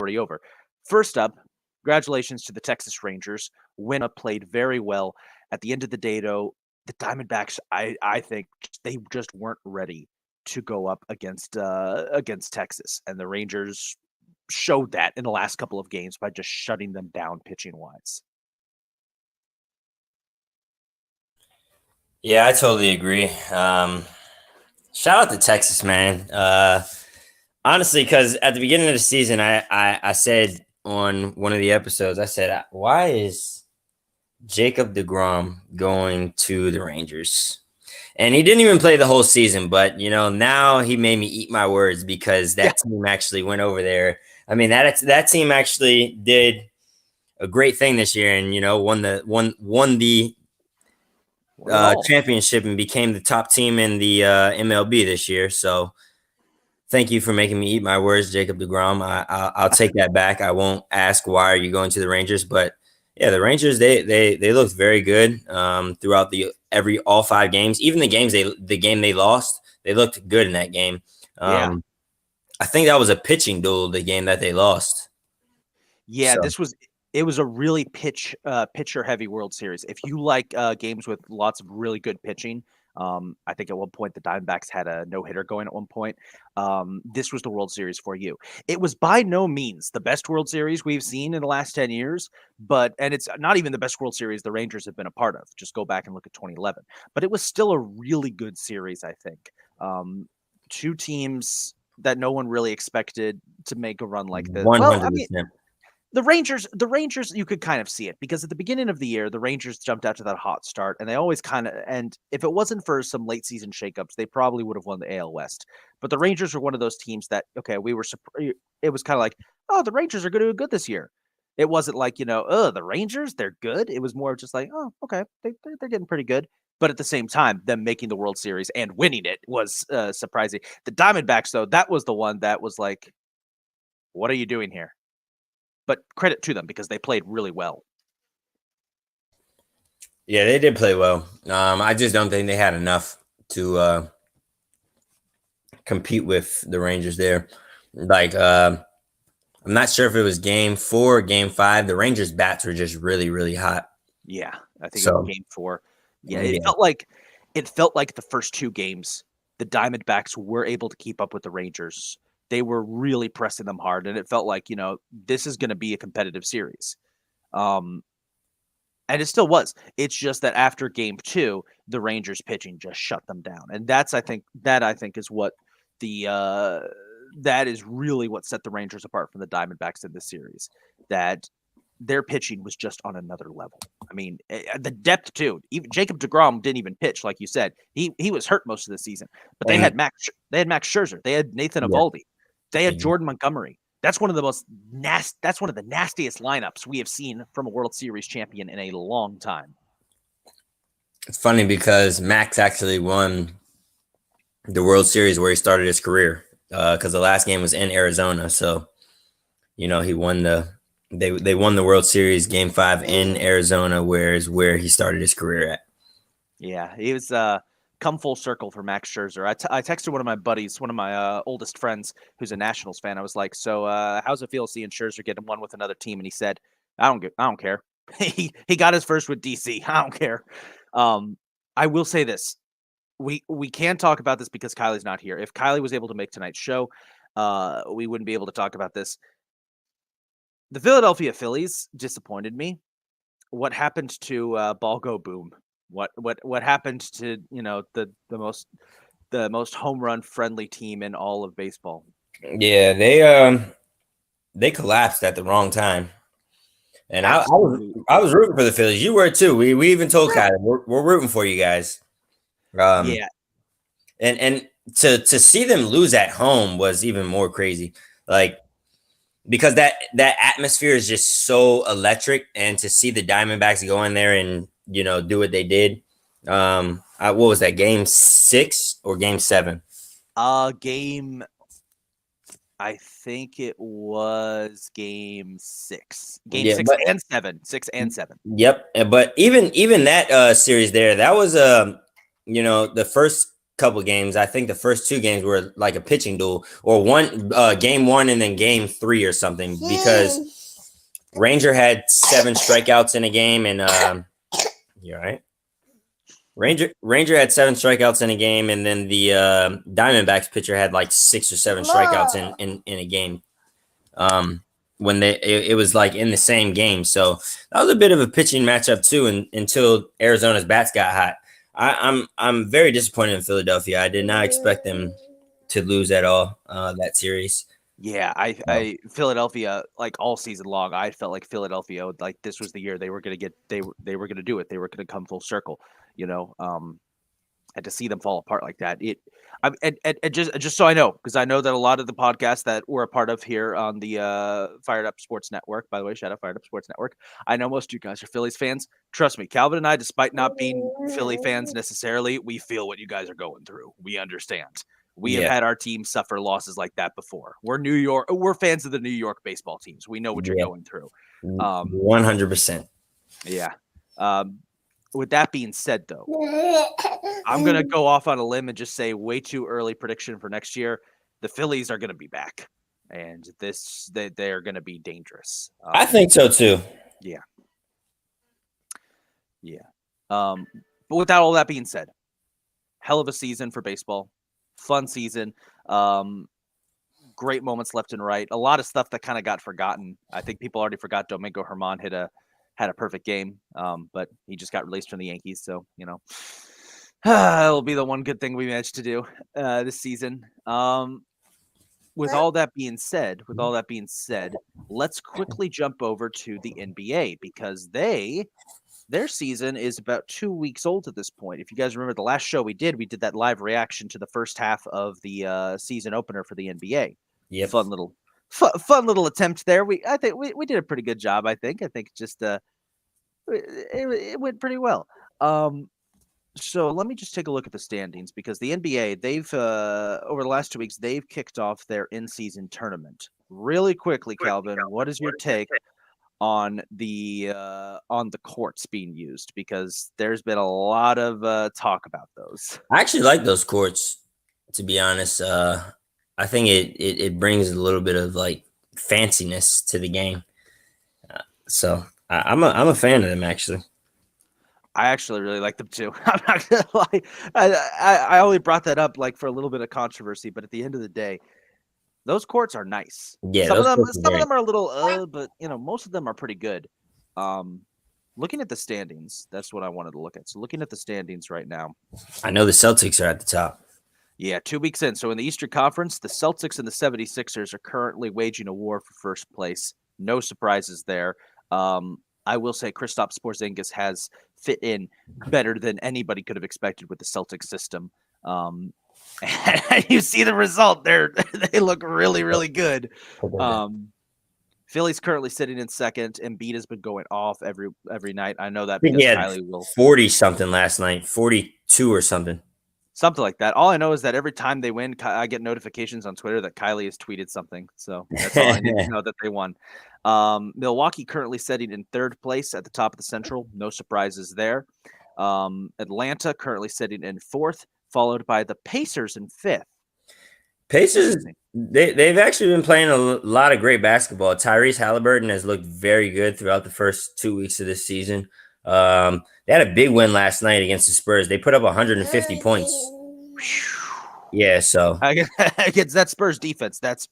already over. First up, congratulations to the Texas Rangers. Winna played very well. At the end of the day, though, the Diamondbacks, I think they just weren't ready to go up against Texas, and the Rangers showed that in the last couple of games by just shutting them down pitching wise. Yeah, I totally agree. Shout out to Texas, man. Honestly, because at the beginning of the season, I said on one of the episodes, I said, why is Jacob DeGrom going to the Rangers? And he didn't even play the whole season, but now he made me eat my words because that team actually went over there. I mean, that team actually did a great thing this year, and won the championship and became the top team in the MLB this year. So thank you for making me eat my words, Jacob DeGrom. I'll take that back. I won't ask why are you going to the Rangers, but yeah, the Rangers they looked very good throughout all 5 games. Even the game they lost, they looked good in that game. I think that was a pitching duel, the game that they lost. Yeah, so. It was a really pitcher heavy World Series. If you like games with lots of really good pitching, I think at one point the Diamondbacks had a no-hitter going at one point. This was the World Series for you. It was by no means the best World Series we've seen in the last 10 years, and it's not even the best World Series the Rangers have been a part of. Just go back and look at 2011. But it was still a really good series, I think. 2 teams that no one really expected to make a run like this. 100%. Well, I mean, the Rangers, you could kind of see it because at the beginning of the year, the Rangers jumped out to that hot start, and they always and if it wasn't for some late season shakeups, they probably would have won the AL West. But the Rangers were one of those teams that, it was kind of like, oh, the Rangers are going to do good this year. It wasn't like, the Rangers, they're good. It was more just like, oh, okay, they're getting pretty good. But at the same time, them making the World Series and winning it was surprising. The Diamondbacks, though, that was the one that was like, what are you doing here? But credit to them because they played really well. Yeah, they did play well. I just don't think they had enough to compete with the Rangers there. Like, I'm not sure if it was game 4 or game 5. The Rangers' bats were just really, really hot. Yeah, I think it was game 4. Yeah, it felt like the first 2 games, the Diamondbacks were able to keep up with the Rangers. They were really pressing them hard, and it felt like, this is going to be a competitive series. And it still was. It's just that after game 2, the Rangers pitching just shut them down. And I think is what that is really what set the Rangers apart from the Diamondbacks in this series. That their pitching was just on another level. I mean, the depth too. Even Jacob DeGrom didn't even pitch, like you said. He was hurt most of the season. But they had Max Scherzer. They had Nathan Eovaldi. They had Jordan Montgomery. That's one of the nastiest lineups we have seen from a World Series champion in a long time. It's funny because Max actually won the World Series where he started his career because the last game was in Arizona. So, he won they won the World Series game 5 in Arizona, where he started his career at. Yeah, he was come full circle for Max Scherzer. I texted one of my buddies, one of my oldest friends, who's a Nationals fan. I was like, "So, how's it feel seeing Scherzer getting one with another team?" And he said, "I don't care. he got his first with DC. I don't care." I will say this: we can't talk about this because Kylie's not here. If Kylie was able to make tonight's show, we wouldn't be able to talk about this. The Philadelphia Phillies disappointed me. What happened to Ball Go Boom? What happened to the most home run friendly team in all of baseball? Yeah, they collapsed at the wrong time, and I was rooting for the Phillies. You were too. We even told Kylie we're rooting for you guys. Yeah, and to see them lose at home was even more crazy. Like, because that atmosphere is just so electric, and to see the Diamondbacks go in there and do what they did. What was that, game 6 or game 7? I think it was game 6. Game 6 and 7. 6 and 7. Yep. But even that series there, that was the couple games. I think the first 2 games were like a pitching duel, or game 1 and then game 3 or something, because Ranger had 7 strikeouts in a game, and you're right. Ranger had 7 strikeouts in a game, and then the Diamondbacks pitcher had like 6 or 7 strikeouts in a game. When it was like in the same game, so that was a bit of a pitching matchup too, until Arizona's bats got hot. I'm very disappointed in Philadelphia. I did not expect them to lose at all that series. Yeah, I Philadelphia, like all season long, I felt like Philadelphia, like this was the year they were gonna get they were gonna do it. They were gonna come full circle, and to see them fall apart like that, and just so I know, because I know that a lot of the podcasts that we're a part of here on the Fired Up Sports Network, by the way, shout out Fired Up Sports Network. I know most of you guys are Phillies fans. Trust me, Calvin and I, despite not being Philly fans necessarily, we feel what you guys are going through. We understand. We have had our team suffer losses like that before. We're fans of the New York baseball teams. We know what you're going through. 100%. Yeah. With that being said, though, I'm going to go off on a limb and just say way too early prediction for next year. The Phillies are going to be back, and they are going to be dangerous. I think so too. Yeah. But without all that being said, hell of a season for baseball. Fun season. Great moments left and right. A lot of stuff that kind of got forgotten. I think people already forgot Domingo Germán had a perfect game, but he just got released from the Yankees. So, it'll be the one good thing we managed to do this season. With all that being said, let's quickly jump over to the NBA, because their season is about 2 weeks old at this point. If you guys remember the last show we did that live reaction to the first half of the season opener for the NBA. Yep. Fun little attempt there. I think we did a pretty good job. I think just it went pretty well. So let me just take a look at the standings, because the NBA, they've over the last 2 weeks, they've kicked off their in-season tournament. Really quickly, Calvin, what is your take on the courts being used? Because there's been a lot of talk about those. I actually like those courts, to be honest. I think it brings a little bit of like fanciness to the game. So I'm a fan of them, actually. I actually really like them too. I'm not gonna lie. I only brought that up like for a little bit of controversy, but at the end of the day, those courts are nice. Yeah, some of them are a little but most of them are pretty good. Looking at the standings, that's what I wanted to look at. So looking at the standings right now, I know the Celtics are at the top. Yeah, 2 weeks in. So in the Eastern Conference, the Celtics and the 76ers are currently waging a war for first place. No surprises there. I will say Kristaps Porzingis has fit in better than anybody could have expected with the Celtics system. And you see the result there. They look really, really good. Philly's currently sitting in second. Embiid has been going off every night. I know that because Kylie will 40 something last night, 42 or something. Something like that. All I know is that every time they win, I get notifications on Twitter that Kylie has tweeted something. So that's all I need to know that they won. Milwaukee currently sitting in third place at the top of the Central. No surprises there. Atlanta currently sitting in fourth, followed by the Pacers in fifth. Pacers, they've actually been playing a lot of great basketball. Tyrese Halliburton has looked very good throughout the first 2 weeks of this season. They had a big win last night against the Spurs. They put up 150 points. Yeah, so against that Spurs defense, that's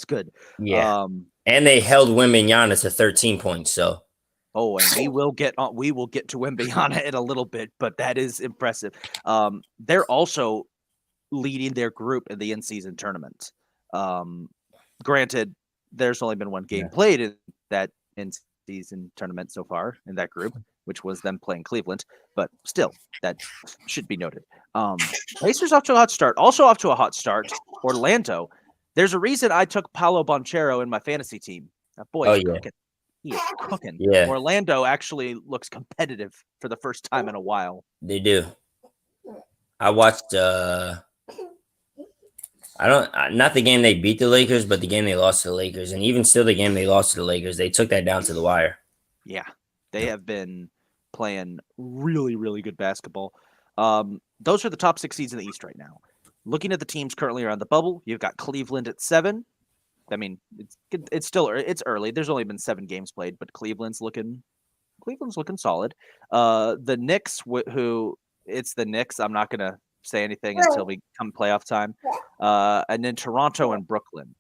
good. Yeah, and they held Wembanyama to 13 points. So, and we will get to Wembanyama in a little bit, but that is impressive. They're also leading their group in the in-season tournament. Granted, there's only been one game played in that in-season tournament so far in that group, which was them playing Cleveland, but still, that should be noted. Pacers off to a hot start. Also off to a hot start, Orlando. There's a reason I took Paolo Banchero in my fantasy team. That boy is cooking. He is cooking. Yeah. Orlando actually looks competitive for the first time in a while. They do. I watched not the game they beat the Lakers, but the game they lost to the Lakers. And even still the game they lost to the Lakers, they took that down to the wire. Yeah. They have been playing really, really good basketball. Those are the top 6 seeds in the East right now. Looking at the teams currently around the bubble, you've got Cleveland at 7. I mean, it's still it's early. There's only been 7 games played, but Cleveland's looking solid. The Knicks, who it's the Knicks. I'm not gonna say anything until we come playoff time. And then Toronto and Brooklyn.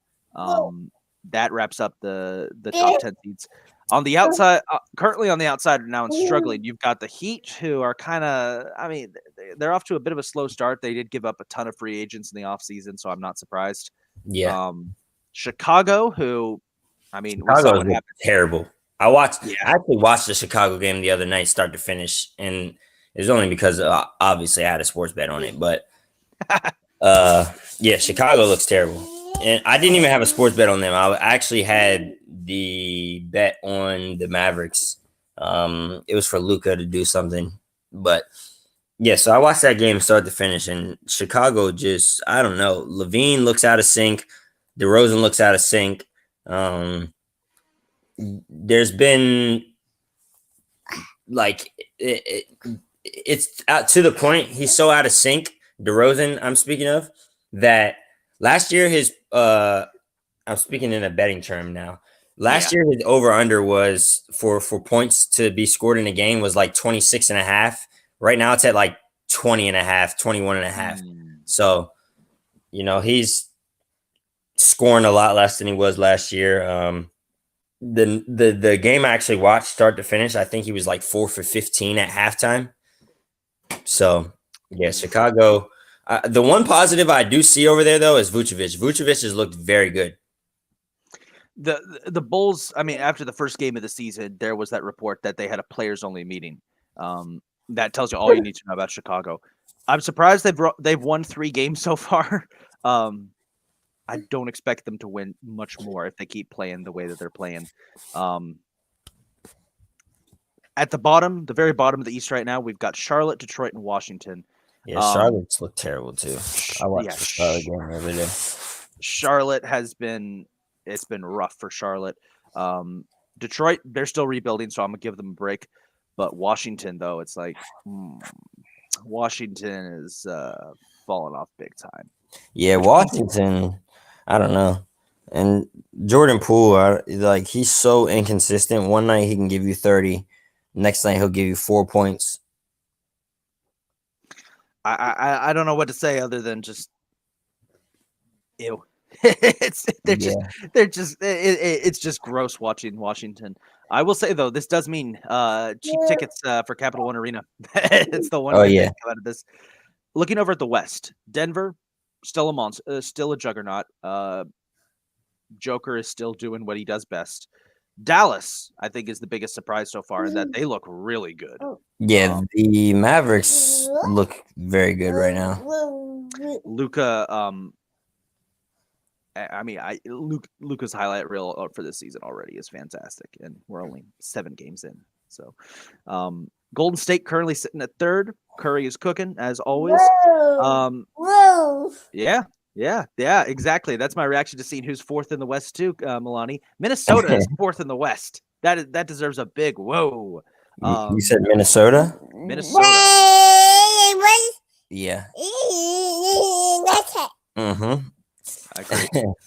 That wraps up the top 10 seeds. On the outside, currently on the outside now and struggling, you've got the Heat, who are kind of, I mean, they're off to a bit of a slow start. They did give up a ton of free agents in the offseason, so I'm not surprised. Yeah. Chicago, who, I mean, Chicago is terrible. I actually watched the Chicago game the other night, start to finish, and it was only because obviously I had a sports bet on it. But yeah, Chicago looks terrible. And I didn't even have a sports bet on them. I actually had the bet on the Mavericks. It was for Luka to do something. But yeah, so I watched that game start to finish, and Chicago just, I don't know. Levine looks out of sync. DeRozan looks out of sync. There's been like it's out to the point. He's so out of sync. DeRozan, I'm speaking of, that last year his I'm speaking in a betting term now. Last year his over under was for points to be scored in a game was like 26.5. Right now it's at like 20.5, 21.5. So, he's scoring a lot less than he was last year. The game I actually watched start to finish, I think he was like 4 for 15 at halftime. So yeah, Chicago. The one positive I do see over there though is Vucevic. Vucevic has looked very good. The Bulls, I mean, after the first game of the season, there was that report that they had a players only meeting. That tells you all you need to know about Chicago. I'm surprised they've won 3 games so far. I don't expect them to win much more if they keep playing the way that they're playing. At the bottom, the very bottom of the East right now, we've got Charlotte, Detroit, and Washington. Yeah, Charlotte's looked terrible too. I watched the Charlotte game the other day. Charlotte it's been rough for Charlotte. Detroit, they're still rebuilding, so I'm gonna give them a break. But Washington, though, it's like Washington is falling off big time. Yeah, Washington, I don't know. And Jordan Poole, he's so inconsistent. One night he can give you 30. Next night he'll give you 4 points. I don't know what to say other than just ew. It's just gross watching Washington. I will say though, this does mean cheap tickets for Capital One Arena. It's the one. Oh yeah. Out of this. Looking over at the West, Denver still a monster, still a juggernaut. Joker is still doing what he does best. Dallas, I think, is the biggest surprise so far in that they look really good. Yeah, the Mavericks look very good right now. Luka, Luka's highlight reel for this season already is fantastic, and we're only 7 games in. So, Golden State currently sitting at 3rd. Curry is cooking as always. Yeah, exactly. That's my reaction to seeing who's 4th in the West too, Milani. Minnesota is 4th in the West. That deserves a big whoa. You said Minnesota? Minnesota. Yeah.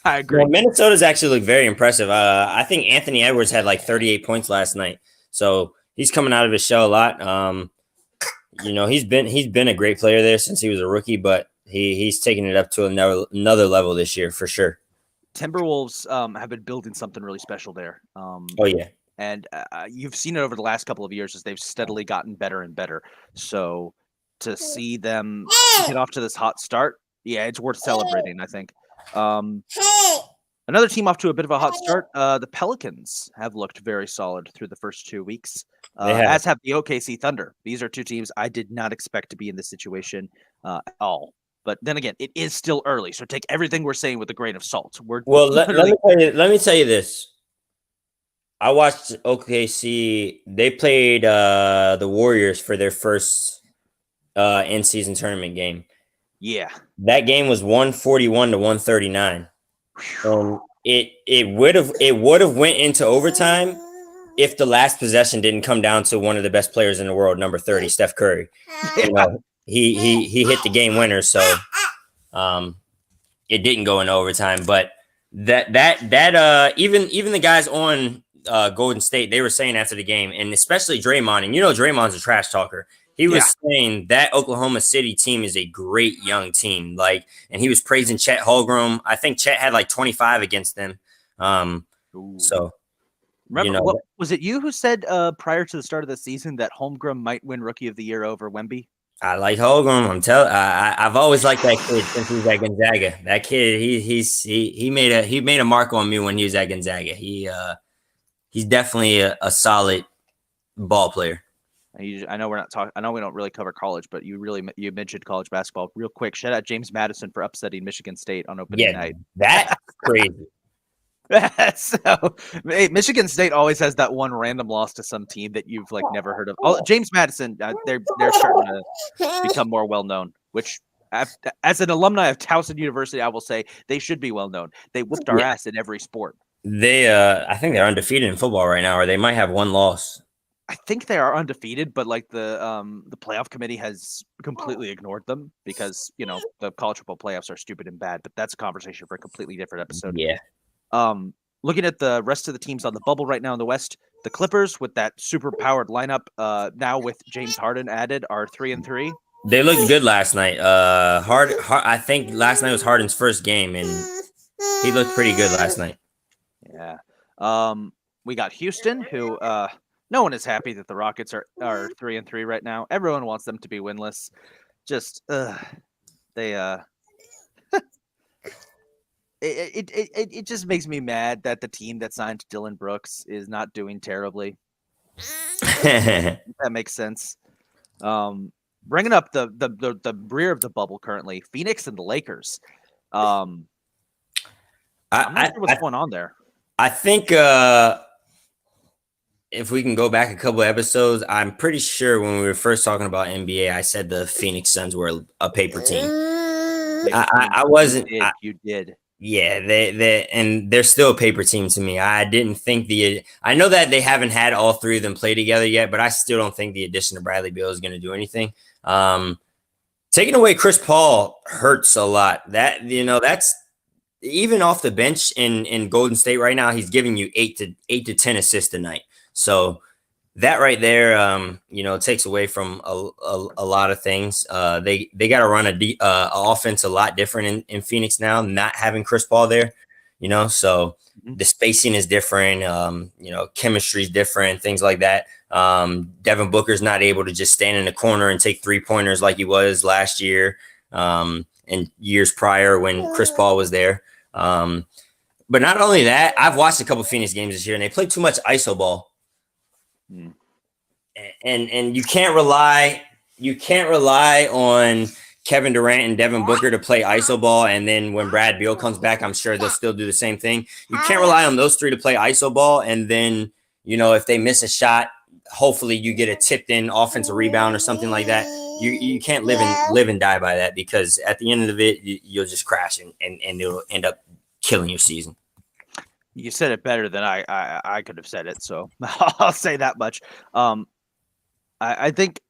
I agree. Well, Minnesota's actually looked very impressive. I think Anthony Edwards had like 38 points last night, so he's coming out of his shell a lot. He's been a great player there since he was a rookie, but he's taking it up to another level this year for sure. Timberwolves have been building something really special there. Oh yeah, and you've seen it over the last couple of years as they've steadily gotten better and better. So to see them get off to this hot start, yeah, it's worth celebrating, I think. Another team off to a bit of a hot start. The Pelicans have looked very solid through the first 2 weeks, as have the OKC Thunder. These are 2 teams I did not expect to be in this situation at all. But then again, it is still early, so take everything we're saying with a grain of salt. Let me tell you this. I watched OKC. They played the Warriors for their first in-season tournament game. Yeah, that game was 141 to 139. It would have went into overtime if the last possession didn't come down to one of the best players in the world, number 30, Steph Curry. he hit the game winner, so it didn't go into overtime. But even the guys on Golden State, they were saying after the game, and especially Draymond, and Draymond's a trash talker. He was saying that Oklahoma City team is a great young team, and he was praising Chet Holmgren. I think Chet had like 25 against them. So remember, what was it you who said prior to the start of the season that Holmgren might win Rookie of the Year over Wemby? I like Holmgren. I'm telling. I've always liked that kid since he was at Gonzaga. That kid, he made a mark on me when he was at Gonzaga. He's definitely a solid ball player. I know we're not talking. I know we don't really cover college, but you mentioned college basketball real quick. Shout out James Madison for upsetting Michigan State on opening night. That's crazy. So, hey, Michigan State always has that one random loss to some team that you've never heard of. Oh, James Madison, they're starting to become more well known. Which, as an alumni of Towson University, I will say they should be well known. They whipped our ass in every sport. I think they're undefeated in football right now, or they might have one loss. I think they are undefeated, but the playoff committee has completely ignored them because the college football playoffs are stupid and bad. But that's a conversation for a completely different episode. Yeah. Looking at the rest of the teams on the bubble right now in the West, the Clippers with that super powered lineup, now with James Harden added, are 3-3. They looked good last night. I think last night was Harden's first game, and he looked pretty good last night. Yeah. We got Houston, who no one is happy that the Rockets are 3-3 right now. Everyone wants them to be winless. Just they It just makes me mad that the team that signed Dylan Brooks is not doing terribly. That makes sense. Bringing up the rear of the bubble currently, Phoenix and the Lakers. I'm not sure what's going on there. I think if we can go back a couple of episodes, I'm pretty sure when we were first talking about NBA, I said the Phoenix Suns were a paper team. I wasn't. You did. Yeah, they're still a paper team to me. I didn't think I know that they haven't had all three of them play together yet, but I still don't think the addition of Bradley Beal is going to do anything. Taking away Chris Paul hurts a lot. That's even off the bench in Golden State right now. He's giving you 8 to 10 assists a night. So that right there, takes away from a lot of things. They got to run a offense a lot different in Phoenix now, not having Chris Paul there. So the spacing is different. Chemistry is different, things like that. Devin Booker's not able to just stand in the corner and take 3-pointers like he was last year and years prior when Chris Paul was there. But not only that, I've watched a couple of Phoenix games this year, and they play too much iso ball. And you can't rely on Kevin Durant and Devin Booker to play iso ball, and then when Brad Beal comes back, I'm sure they'll still do the same thing. You can't rely on those three to play iso ball, and then if they miss a shot, hopefully you get a tipped in offensive rebound or something like that. You can't live and die by that, because at the end of it, you'll just crash and it'll end up killing your season. You said it better than I could have said it, so I'll say that much. I think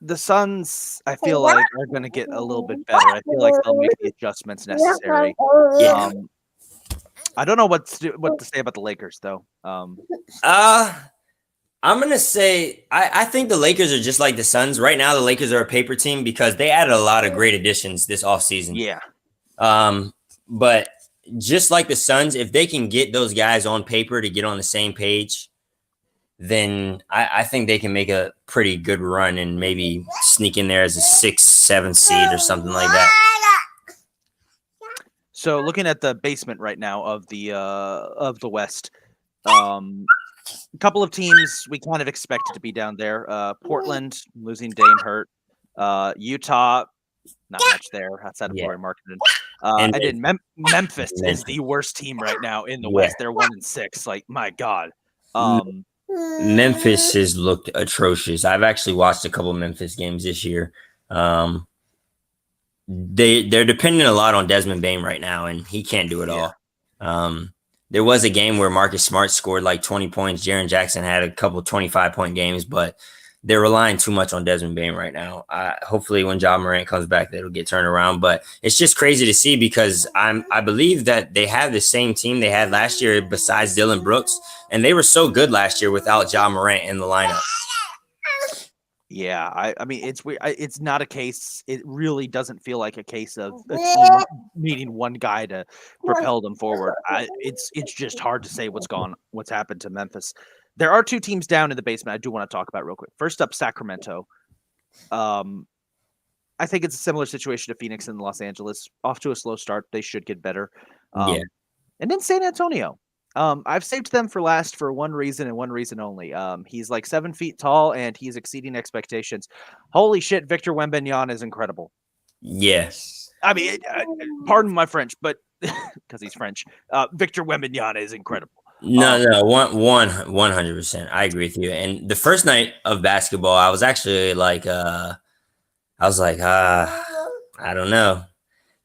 the Suns, I feel like, are going to get a little bit better. I feel like they'll make the adjustments necessary. I don't know what to say about the Lakers, though. I'm going to say I think the Lakers are just like the Suns. Right now, the Lakers are a paper team because they added a lot of great additions this offseason. Yeah. But just like the Suns, if they can get those guys on paper to get on the same page, then I think they can make a pretty good run and maybe sneak in there as a 6, 7 seed or something like that. So looking at the basement right now of the West, a couple of teams we kind of expected to be down there. Portland losing Dame hurt. Utah, not much there outside of Lauri Markkanen. Memphis is the worst team right now in the West. They're 1-6. Like, my God. Memphis has looked atrocious. I've actually watched a couple of Memphis games this year. They're dependent a lot on Desmond Bane right now, and he can't do it all. There was a game where Marcus Smart scored like 20 points. Jaren Jackson had a couple 25-point games, but they're relying too much on Desmond Bain right now. Hopefully, when Ja Morant comes back, that'll get turned around. But it's just crazy to see because I believe that they have the same team they had last year, besides Dylan Brooks, and they were so good last year without Ja Morant in the lineup. Yeah, I mean, it's weird. It's not a case. It really doesn't feel like a case of a team needing one guy to propel them forward. It's just hard to say what's happened to Memphis. There are two teams down in the basement I do want to talk about real quick. First up, Sacramento. I think it's a similar situation to Phoenix and Los Angeles. Off to a slow start. They should get better. Yeah. And then San Antonio. I've saved them for last for one reason and one reason only. He's like 7 feet tall and he's exceeding expectations. Holy shit, Victor Wembanyama is incredible. Yeah. I mean, pardon my French, but because he's French, Victor Wembanyama is incredible. No, 100%. I agree with you. And the first night of basketball, I was actually like, I don't know.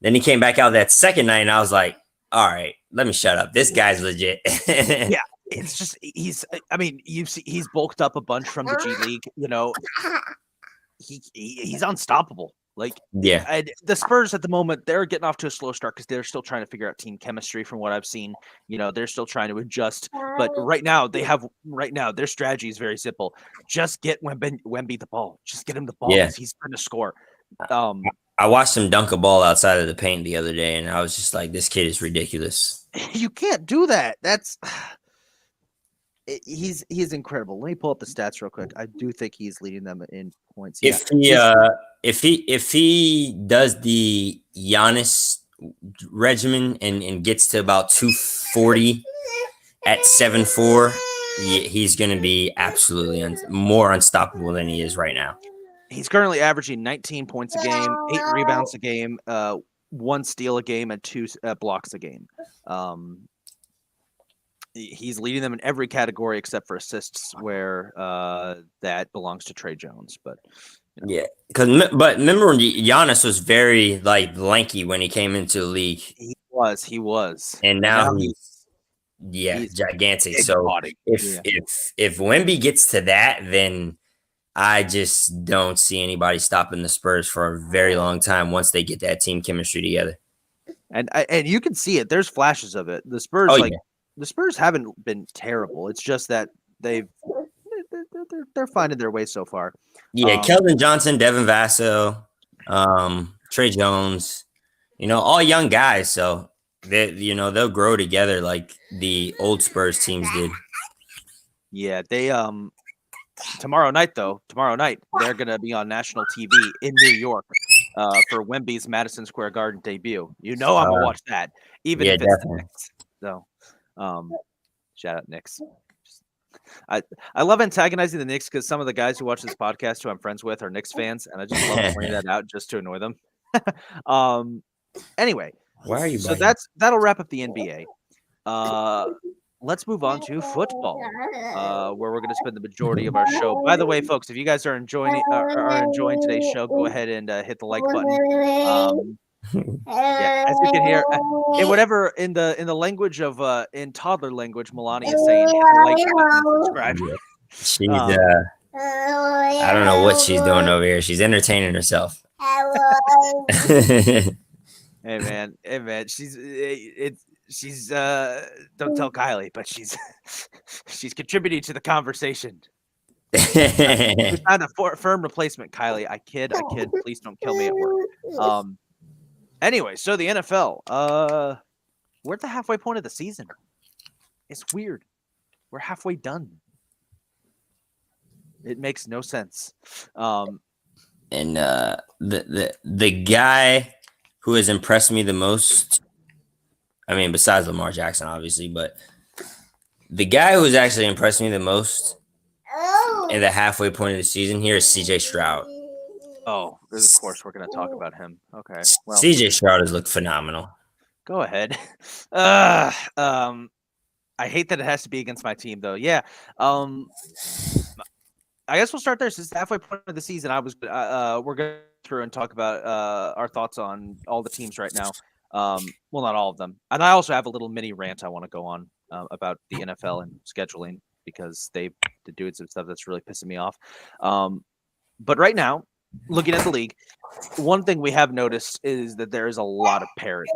Then he came back out that second night, and I was like, all right, let me shut up. This guy's legit. Yeah, it's just he's bulked up a bunch from the G League. You know, he's unstoppable. Like, yeah, and the Spurs at the moment, they're getting off to a slow start because they're still trying to figure out team chemistry. From what I've seen, you know, they're still trying to adjust. But right now, their strategy is very simple: just get Wemby the ball, just get him the ball. Yeah. He's going to score. I watched him dunk a ball outside of the paint the other day, and I was just like, this kid is ridiculous. You can't do that. He's incredible. Let me pull up the stats real quick. I do think he's leading them in points. If he does the Giannis regimen and gets to about 240 at 7'4", he's going to be absolutely more unstoppable than he is right now. He's currently averaging 19 points a game, 8 rebounds a game, 1 steal a game, and 2 blocks a game. He's leading them in every category except for assists, where that belongs to Trey Jones. But you know. Yeah, but remember when Giannis was very like lanky when he came into the league. He was, and now he's gigantic. So if Wemby gets to that, then I just don't see anybody stopping the Spurs for a very long time once they get that team chemistry together. And you can see it. There's flashes of it. The Spurs, the Spurs haven't been terrible. It's just that they're finding their way so far. Yeah, Keldon Johnson, Devin Vassell, Trey Jones, all young guys. So they'll grow together like the old Spurs teams did. Yeah, they tomorrow night they're gonna be on national TV in New York for Wemby's Madison Square Garden debut. I'm gonna watch that, even if it's the Knicks. So shout out Knicks. I love antagonizing the Knicks because some of the guys who watch this podcast who I'm friends with are Knicks fans, and I just love pointing that out just to annoy them. Anyway, why are you? So that'll wrap up the NBA. Let's move on to football, where we're going to spend the majority of our show. By the way, folks, if you guys are enjoying today's show, go ahead and hit the like button. As you can hear, in the language of in toddler language, Melania is saying, hit the like button and subscribe. She's I don't know what she's doing over here. She's entertaining herself. Hey man, she's don't tell Kylie, but she's contributing to the conversation. We found a firm replacement, Kylie. I kid. Please don't kill me at work. Anyway, so the NFL, we're at the halfway point of the season. It's weird. We're halfway done. It makes no sense. And the guy who has impressed me the most, I mean, besides Lamar Jackson, obviously, but the guy who has actually impressed me the most in the halfway point of the season here is CJ Stroud. Oh, of course we're going to talk about him. Okay. Well, CJ Stroud has looked phenomenal. Go ahead. I hate that it has to be against my team, though. Yeah. I guess we'll start there. Since the halfway point of the season, we're going through and talk about our thoughts on all the teams right now. Well, not all of them. And I also have a little mini rant I want to go on about the NFL and scheduling, because they've doing some stuff that's really pissing me off. But right now, looking at the league, one thing we have noticed is that there is a lot of parity.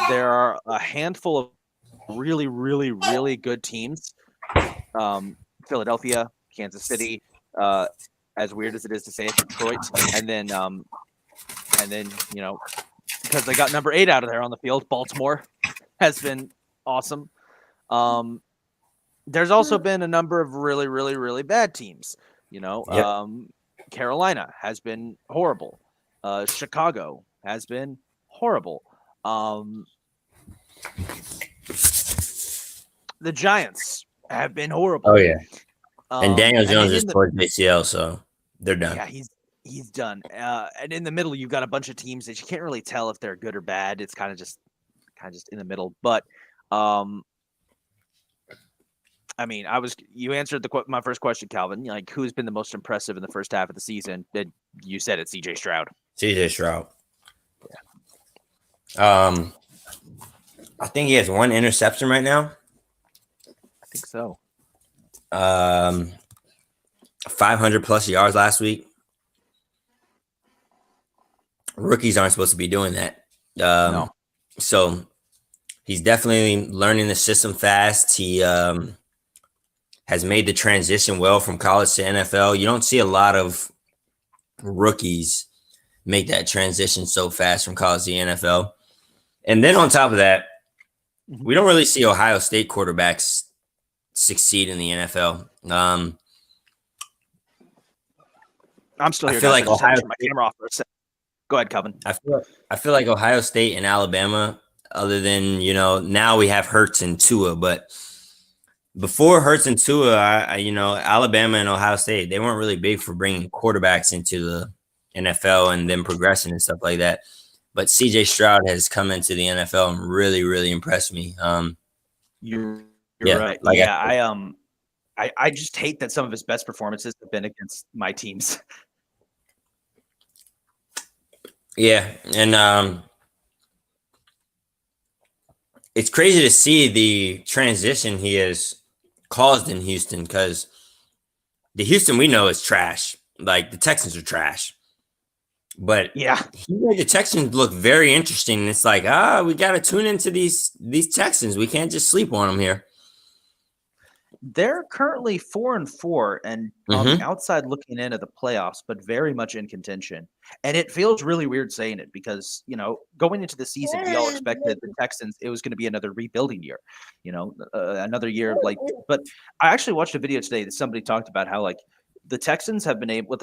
There are a handful of really, really, really good teams. Philadelphia, Kansas City, as weird as it is to say it, Detroit, and then because they got number 8 out of there on the field, Baltimore has been awesome. There's also been a number of really, really, really bad teams. Carolina has been horrible. Chicago has been horrible. The Giants have been horrible. Oh yeah. And Daniel Jones is just tore his ACL, so they're done. Yeah, he's done. And in the middle, you've got a bunch of teams that you can't really tell if they're good or bad. It's kind of just in the middle. But you answered my first question, Calvin. Like, who's been the most impressive in the first half of the season? You said it's CJ Stroud. CJ Stroud. Yeah. I think he has 1 interception right now. I think so. 500 plus yards last week. Rookies aren't supposed to be doing that. No. So he's definitely learning the system fast. He has made the transition well from college to NFL. You don't see a lot of rookies make that transition so fast from college to the NFL. And then on top of that, we don't really see Ohio State quarterbacks succeed in the NFL. I'm still here. I feel like Ohio my camera off for a second. Go ahead, Calvin. I feel like Ohio State and Alabama, other than, now we have Hurts and Tua, but before Hurts and Tua, Alabama and Ohio State, they weren't really big for bringing quarterbacks into the NFL and then progressing and stuff like that. But CJ Stroud has come into the NFL and really, really impressed me. You're right. Like, I just hate that some of his best performances have been against my teams. Yeah, and it's crazy to see the transition he has caused in Houston, because the Houston we know is trash. Like, the Texans are trash. But yeah, he made the Texans look very interesting. It's like, we got to tune into these Texans. We can't just sleep on them here. They're currently 4-4 and on the outside looking in at the playoffs, but very much in contention. And it feels really weird saying it because, going into the season, we all expected the Texans, it was going to be another rebuilding year, another year of but I actually watched a video today that somebody talked about how what the Texans have been able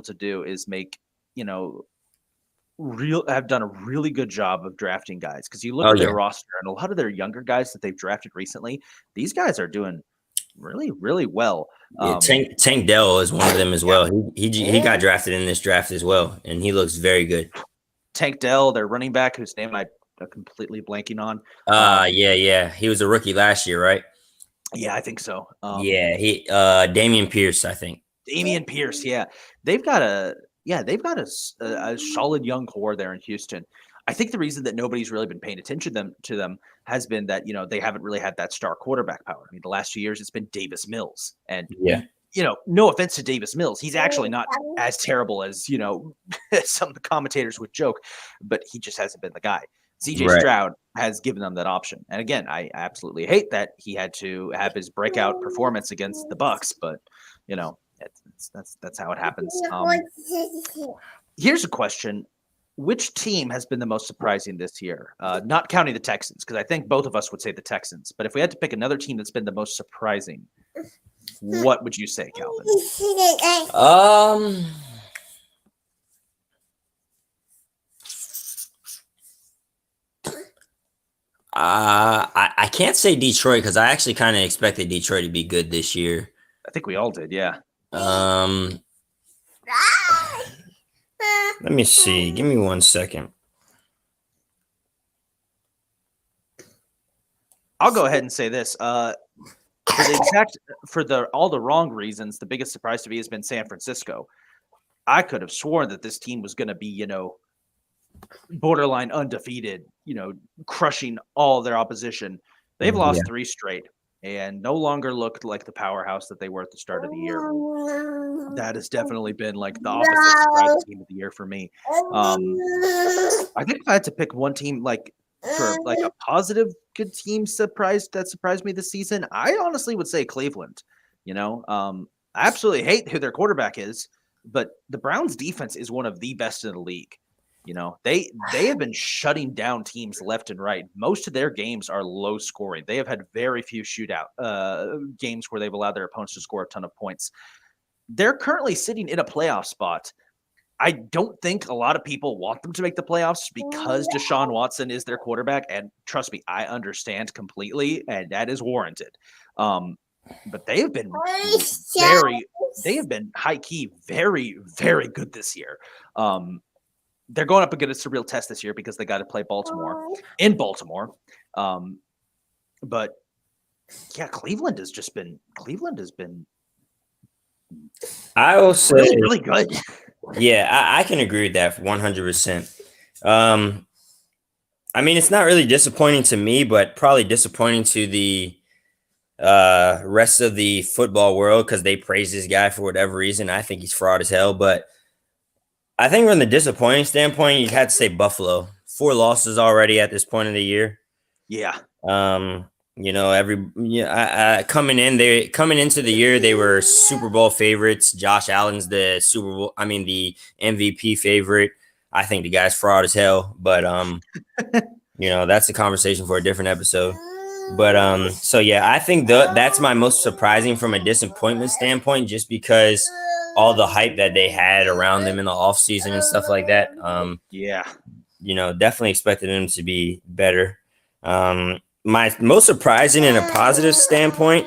to do is make, have done a really good job of drafting guys. Because you look at their roster and a lot of their younger guys that they've drafted recently, these guys are doing really, really well. Tank Dell is one of them as well. He got drafted in this draft as well, and he looks very good. Tank Dell, their running back, whose name I'm completely blanking on. Yeah. He was a rookie last year, right? Yeah, I think so. He Dameon Pierce, I think. Dameon Pierce, yeah. They've got a solid young core there in Houston. I think the reason that nobody's really been paying attention to them has been that, they haven't really had that star quarterback power. I mean, the last 2 years it's been Davis Mills. And, no offense to Davis Mills, he's actually not as terrible as, some of the commentators would joke, but he just hasn't been the guy. CJ Stroud has given them that option. And again, I absolutely hate that he had to have his breakout performance against the Bucs, but, that's how it happens. Here's a question. Which team has been the most surprising this year? Not counting the Texans, because I think both of us would say the Texans. But if we had to pick another team that's been the most surprising, what would you say, Calvin? I can't say Detroit, because I actually kind of expected Detroit to be good this year. I think we all did, yeah. Let me see. Give me 1 second. I'll go ahead and say this. For all the wrong reasons, the biggest surprise to me has been San Francisco. I could have sworn that this team was going to be, borderline undefeated, crushing all their opposition. They've lost 3 straight. and no longer looked like the powerhouse that they were at the start of the year. That has definitely been like the opposite surprise team of the year for me. I think if I had to pick one team like for like a positive good team that surprised me this season, I honestly would say Cleveland. I absolutely hate who their quarterback is, but the Browns defense is one of the best in the league. They have been shutting down teams left and right. Most of their games are low scoring. They have had very few shootout games where they've allowed their opponents to score a ton of points. They're currently sitting in a playoff spot. I don't think a lot of people want them to make the playoffs because Deshaun Watson is their quarterback. And trust me, I understand completely, and that is warranted. But they have been high key, very, very good this year. They're going up against a real test this year because they got to play Baltimore in Baltimore. But yeah, Cleveland has been I will say really, really good. Yeah, I can agree with that 100%. I mean, it's not really disappointing to me, but probably disappointing to the rest of the football world because they praise this guy for whatever reason. I think he's fraud as hell, but I think from the disappointing standpoint, you had to say Buffalo. 4 losses already at this point of the year. Yeah. Coming into the year, they were Super Bowl favorites. Josh Allen's the the MVP favorite. I think the guy's fraud as hell, but that's a conversation for a different episode. But so yeah, I think that's my most surprising from a disappointment standpoint, just because all the hype that they had around them in the offseason and stuff like that. Definitely expected them to be better. My most surprising in a positive standpoint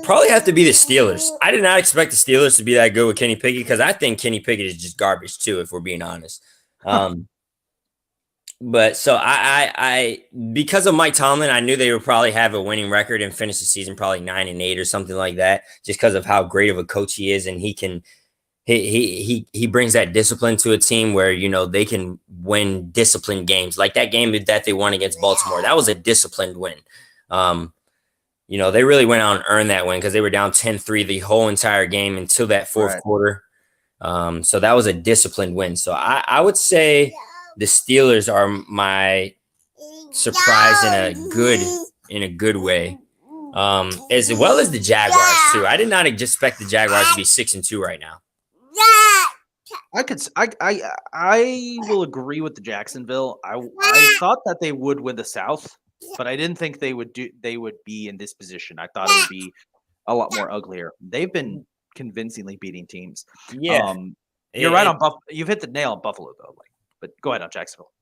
probably have to be the Steelers. I did not expect the Steelers to be that good with Kenny Pickett because I think Kenny Pickett is just garbage too, if we're being honest. But so I because of Mike Tomlin, I knew they would probably have a winning record and finish the season probably 9-8 or something like that, just because of how great of a coach he is, and he brings that discipline to a team where they can win disciplined games. Like that game that they won against Baltimore, that was a disciplined win. They really went out and earned that win because they were down 10-3 the whole entire game until that fourth quarter. So that was a disciplined win. So I would say the Steelers are my surprise in a good way, as well as the Jaguars too. I did not expect the Jaguars to be 6-2 right now. I will agree with the Jacksonville. I thought that they would win the South, but I didn't think they would be in this position. I thought it would be a lot more uglier. They've been convincingly beating teams. Yeah. You're right on Buffalo. You've hit the nail on Buffalo though. But go ahead on Jacksonville.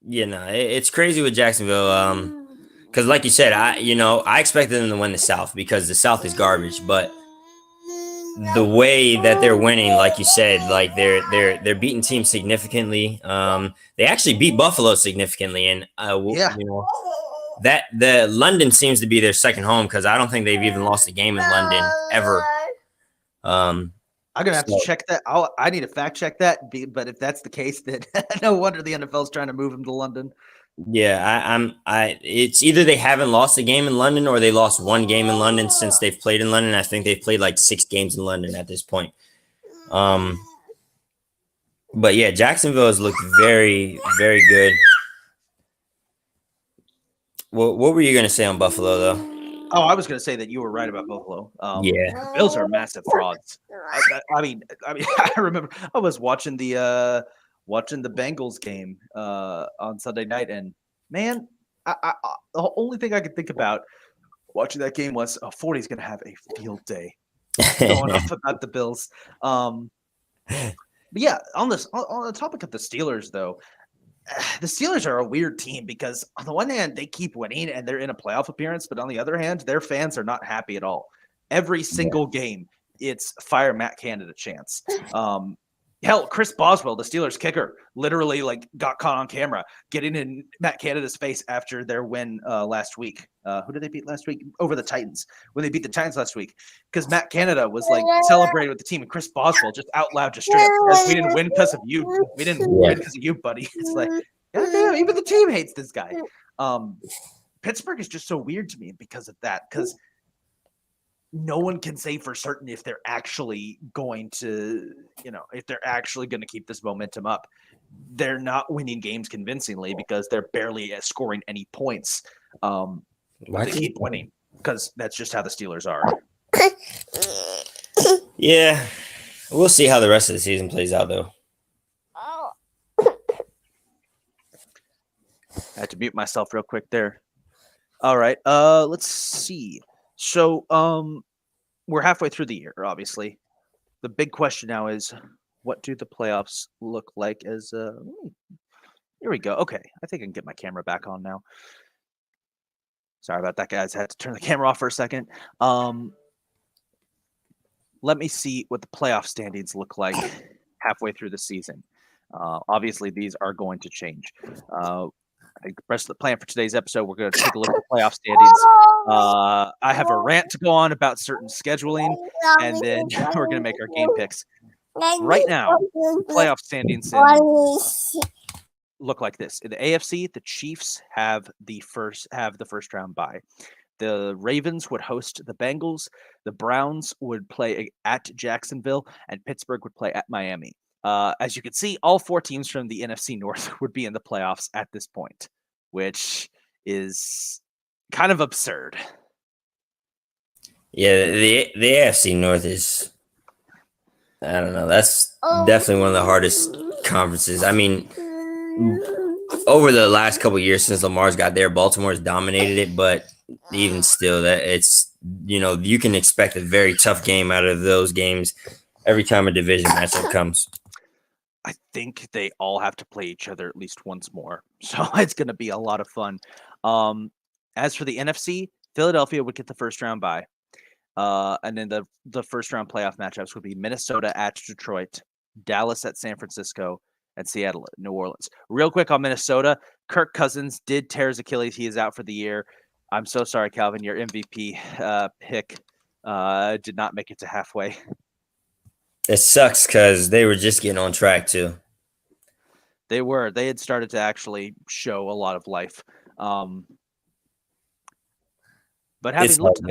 Yeah, no, it's crazy with Jacksonville. Because like you said, I expected them to win the South because the South is garbage. But the way that they're winning, like you said, like they're beating teams significantly. They actually beat Buffalo significantly, and that the London seems to be their second home because I don't think they've even lost a game in London ever. I'm gonna have to check that. I need to fact check that. But if that's the case, then no wonder the NFL's trying to move him to London. Yeah, it's either they haven't lost a game in London or they lost one game in London since they've played in London. I think they've played like 6 games in London at this point. But yeah, Jacksonville has looked very, very good. What were you gonna say on Buffalo though? Oh, I was going to say that you were right about Buffalo. Yeah, Bills are massive frauds. I mean, I remember I was watching the Bengals game on Sunday night, and man, the only thing I could think about watching that game was 40's going to have a field day going off about the Bills. But yeah, on the topic of the Steelers, though. The Steelers are a weird team because on the one hand, they keep winning and they're in a playoff appearance, but on the other hand, their fans are not happy at all. Every single game, it's fire Matt Canada chance. Hell, Chris Boswell, the Steelers kicker, literally got caught on camera getting in Matt Canada's face after their win last week. Who did they beat last week? Over the Titans. When they beat the Titans last week. Because Matt Canada was celebrating with the team, and Chris Boswell just out loud, just straight up, we didn't win because of you. We didn't win because of you, buddy. It's like, goddamn, even the team hates this guy. Pittsburgh is just so weird to me because of that. Because no one can say for certain if they're actually going to, if they're actually going to keep this momentum up. They're not winning games convincingly because they're barely scoring any points. But they keep winning because that's just how the Steelers are. Yeah, we'll see how the rest of the season plays out, though. I had to mute myself real quick there. All right. Let's see. So, we're halfway through the year, obviously. The big question now is, what do the playoffs look like as here we go. Okay. I think I can get my camera back on now. Sorry about that, guys. I had to turn the camera off for a second. Let me see what the playoff standings look like halfway through the season. Obviously, these are going to change. I think the rest of the plan for today's episode, we're going to take a look at the playoff standings. I have a rant to go on about certain scheduling, and then we're going to make our game picks. Right now, playoff standings look like this. In the AFC, the Chiefs have the first round bye. The Ravens would host the Bengals. The Browns would play at Jacksonville, and Pittsburgh would play at Miami. As you can see, all 4 teams from the NFC North would be in the playoffs at this point, which is kind of absurd. Yeah, the AFC North is, I don't know, that's definitely one of the hardest conferences. I mean, over the last couple of years since Lamar's got there, Baltimore's dominated it, but even still, that it's, you can expect a very tough game out of those games every time a division matchup comes. I think they all have to play each other at least once more. So it's going to be a lot of fun. As for the NFC, Philadelphia would get the first round bye. And then the first round playoff matchups would be Minnesota at Detroit, Dallas at San Francisco, and Seattle at New Orleans. Real quick on Minnesota, Kirk Cousins did tear his Achilles. He is out for the year. I'm so sorry, Calvin. Your MVP pick did not make it to halfway. It sucks because they were just getting on track too. They were. They had started to actually show a lot of life. But having looked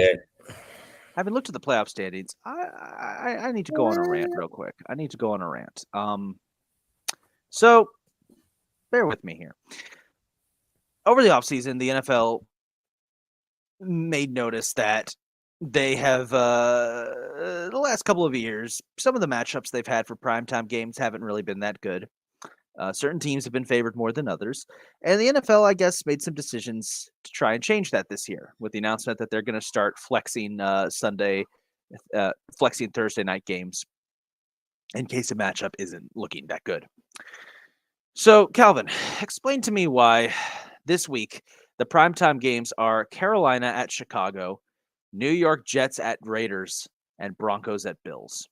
at the playoff standings, I need to go on a rant real quick. So bear with me here. Over the offseason, the NFL made notice that they have the last couple of years, some of the matchups they've had for primetime games haven't really been that good. Certain teams have been favored more than others. And the NFL, I guess, made some decisions to try and change that this year with the announcement that they're going to start flexing Thursday night games in case a matchup isn't looking that good. So, Calvin, explain to me why this week the primetime games are Carolina at Chicago, New York Jets at Raiders, and Broncos at Bills.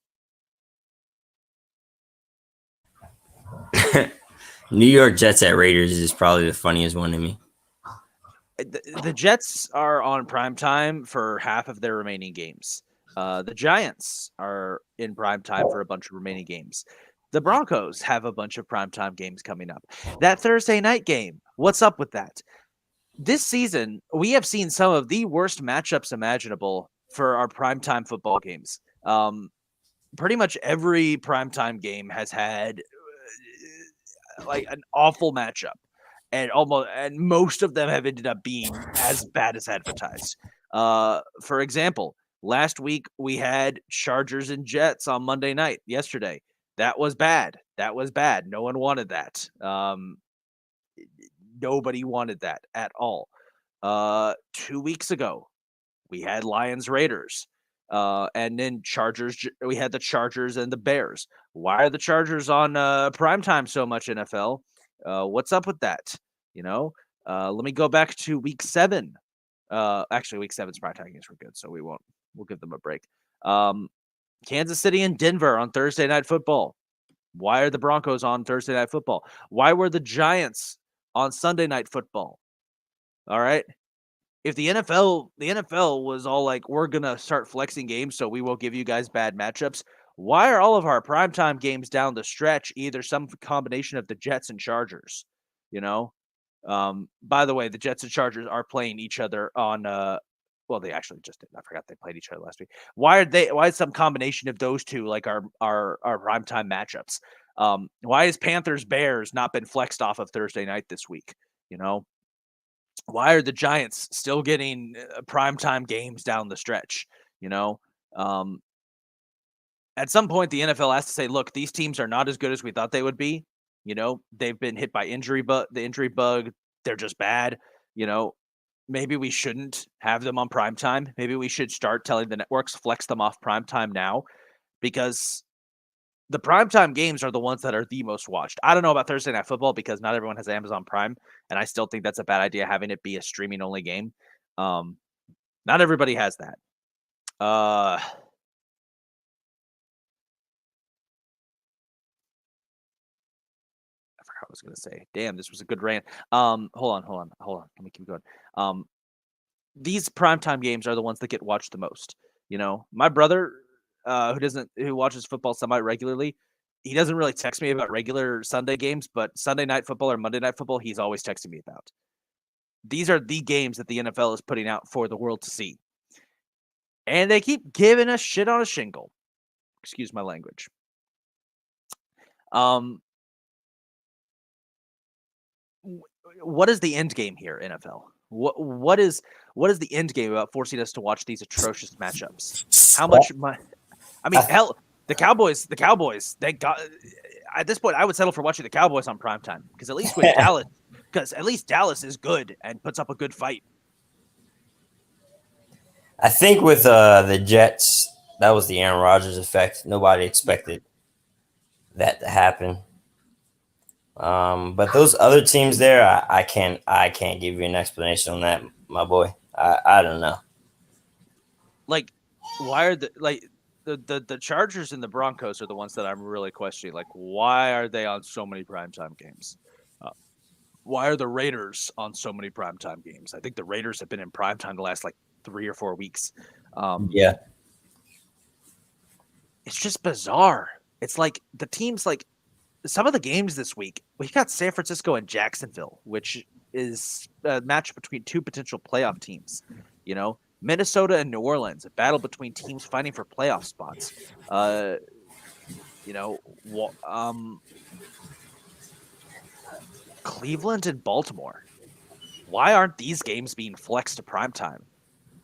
New York Jets at Raiders is probably the funniest one to me. The Jets are on primetime for half of their remaining games. The Giants are in primetime for a bunch of remaining games. The Broncos have a bunch of primetime games coming up. That Thursday night game, what's up with that? This season, we have seen some of the worst matchups imaginable for our primetime football games. Pretty much every primetime game has had like an awful matchup, and most of them have ended up being as bad as advertised. For example, last week we had Chargers and Jets on Monday night. Yesterday, that was bad. No one wanted that. Nobody wanted that at all. 2 weeks ago, we had Lions Raiders. And then Chargers, we had the Chargers and the Bears. Why are the Chargers on primetime so much, NFL? What's up with that? Let me go back to week 7. Actually, week 7's primetime games were good, so we'll give them a break. Kansas City and Denver on Thursday Night Football. Why are the Broncos on Thursday Night Football? Why were the Giants on Sunday Night Football? All right. If the NFL was all like, we're going to start flexing games so we will give you guys bad matchups, why are all of our primetime games down the stretch either some combination of the Jets and Chargers? By the way, the Jets and Chargers are playing each other on. Well, they actually just did. I forgot they played each other last week. Why are they? Why is some combination of those two like our primetime matchups? Why is Panthers Bears not been flexed off of Thursday night this week? You know, why are the Giants still getting primetime games down the stretch? You know, at some point the NFL has to say, look, these teams are not as good as we thought they would be. You know, they've been hit by injury, but the injury bug, they're just bad. You know, maybe we shouldn't have them on primetime. Maybe we should start telling the networks flex them off primetime now, because the primetime games are the ones that are the most watched. I don't know about Thursday Night Football because not everyone has Amazon Prime, and I still think that's a bad idea having it be a streaming only game. Not everybody has that. I forgot what I was gonna say. Damn, this was a good rant. Hold on. Let me keep going. These primetime games are the ones that get watched the most. You know, my brother, who watches football semi regularly, he doesn't really text me about regular Sunday games, but Sunday night football or Monday night football, he's always texting me about. These are the games that the NFL is putting out for the world to see. And they keep giving us shit on a shingle. Excuse my language. What is the end game here, NFL? What is the end game about forcing us to watch these atrocious matchups? How much money? I mean, hell, the Cowboys, they got at this point, I would settle for watching the Cowboys on primetime because at least with Dallas is good and puts up a good fight. I think with the Jets, that was the Aaron Rodgers effect. Nobody expected that to happen. But those other teams there, I can't give you an explanation on that, my boy. I don't know. Like, why are the Chargers and the Broncos are the ones that I'm really questioning. Like, why are they on so many primetime games? Why are the Raiders on so many primetime games? I think the Raiders have been in primetime the last like 3 or 4 weeks. Yeah. It's just bizarre. It's like the teams, like some of the games this week, we got San Francisco and Jacksonville, which is a match between two potential playoff teams. You know, Minnesota and New Orleans, a battle between teams fighting for playoff spots. Cleveland and Baltimore. Why aren't these games being flexed to primetime?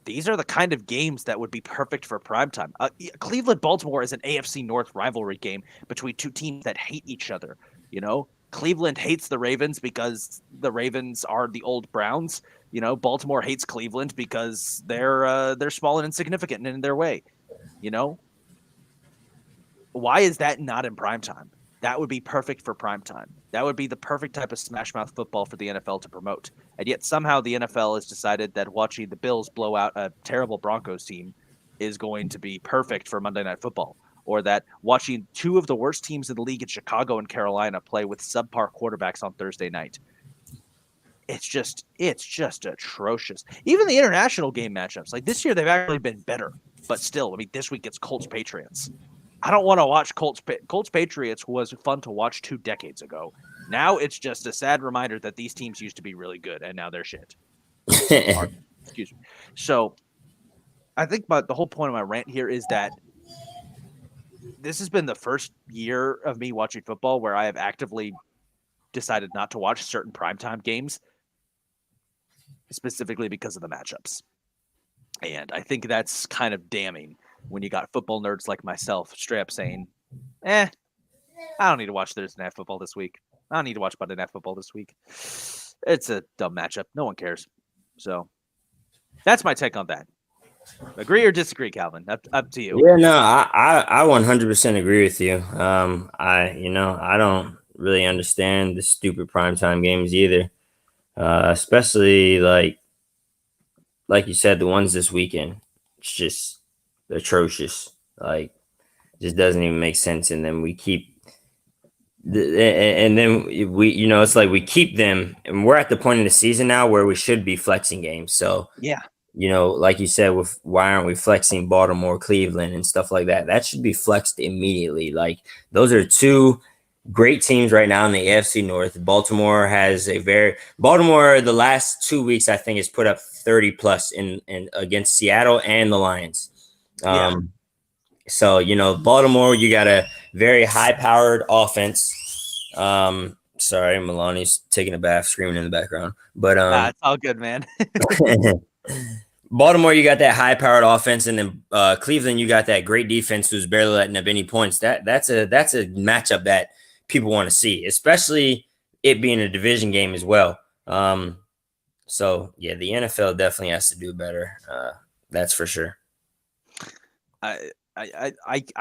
These are the kind of games that would be perfect for primetime. Cleveland-Baltimore is an AFC North rivalry game between two teams that hate each other. You know, Cleveland hates the Ravens because the Ravens are the old Browns. You know, Baltimore hates Cleveland because they're small and insignificant in their way. You know, why is that not in primetime? That would be perfect for primetime. That would be the perfect type of smash mouth football for the NFL to promote. And yet somehow the NFL has decided that watching the Bills blow out a terrible Broncos team is going to be perfect for Monday Night Football. Or that watching two of the worst teams in the league in Chicago and Carolina play with subpar quarterbacks on Thursday night. It's just atrocious. Even the international game matchups, like this year, they've actually been better. But still, I mean, this week it's Colts-Patriots. I don't want to watch Colts-Patriots was fun to watch 2 decades ago. Now it's just a sad reminder that these teams used to be really good, and now they're shit. Excuse me. So I think the whole point of my rant here is that this has been the first year of me watching football where I have actively decided not to watch certain primetime games, specifically because of the matchups. And I think that's kind of damning when you got football nerds like myself straight up saying, I don't need to watch Thursday Night Football this week. I don't need to watch Monday Night Football this week. It's a dumb matchup. No one cares. So that's my take on that. Agree or disagree, Calvin? Up to you. Yeah, no, I 100% agree with you. I don't really understand the stupid primetime games either. Especially like you said, the ones this weekend. It's just atrocious. Like, just doesn't even make sense. And then we keep, it's like we keep them, and we're at the point in the season now where we should be flexing games. So yeah, like you said, with why aren't we flexing Baltimore, Cleveland, and stuff like that? That should be flexed immediately. Like, those are two great teams right now in the AFC North. Baltimore the last 2 weeks I think has put up 30 plus in against Seattle and the Lions. Yeah. So Baltimore, you got a very high powered offense. Sorry, Milani's taking a bath, screaming in the background. But It's all good, man. Baltimore, you got that high-powered offense, and then Cleveland, you got that great defense who's barely letting up any points. That's a matchup that people want to see, especially it being a division game as well. So yeah, the NFL definitely has to do better. That's for sure. I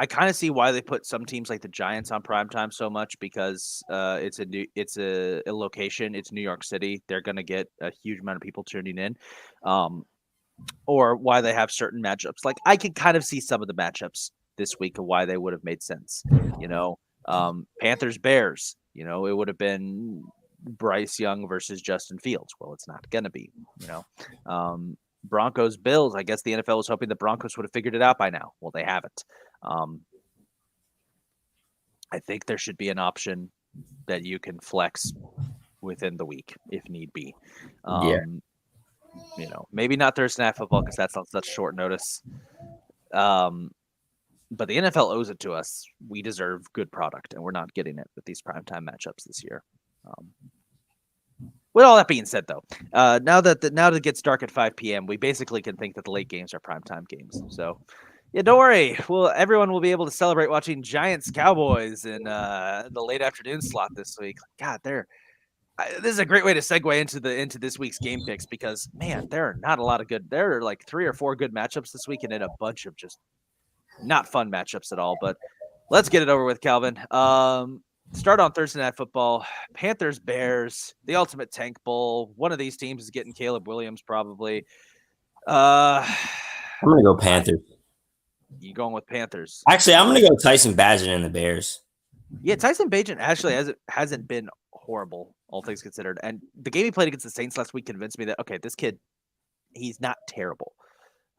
kind of see why they put some teams like the Giants on primetime so much, because it's a location. It's New York City. They're going to get a huge amount of people tuning in. Or why they have certain matchups. Like, I can kind of see some of the matchups this week of why they would have made sense. Panthers Bears. It would have been Bryce Young versus Justin Fields. Well, it's not going to be. Broncos Bills. I guess the NFL was hoping the Broncos would have figured it out by now. Well, they haven't. I think there should be an option that you can flex within the week if need be. Maybe not Thursday Night Football because that's on such short notice. But the NFL owes it to us. We deserve good product, and we're not getting it with these primetime matchups this year. With all that being said, though, now that it gets dark at 5 p.m., we basically can think that the late games are primetime games. So, yeah, don't worry. Everyone will be able to celebrate watching Giants Cowboys in the late afternoon slot this week. God, this is a great way to segue into this week's game picks, because man, there are not a lot of good. There are like 3 or 4 good matchups this week, and then a bunch of just not fun matchups at all. But let's get it over with, Calvin. Start on Thursday Night Football. Panthers Bears, the ultimate tank bowl. One of these teams is getting Caleb Williams probably. I'm gonna go Panthers. You going with Panthers? Actually, I'm gonna go Tyson Bagent and the Bears. Yeah, Tyson Bagent actually hasn't been horrible, all things considered. And the game he played against the Saints last week convinced me that, okay, this kid, he's not terrible.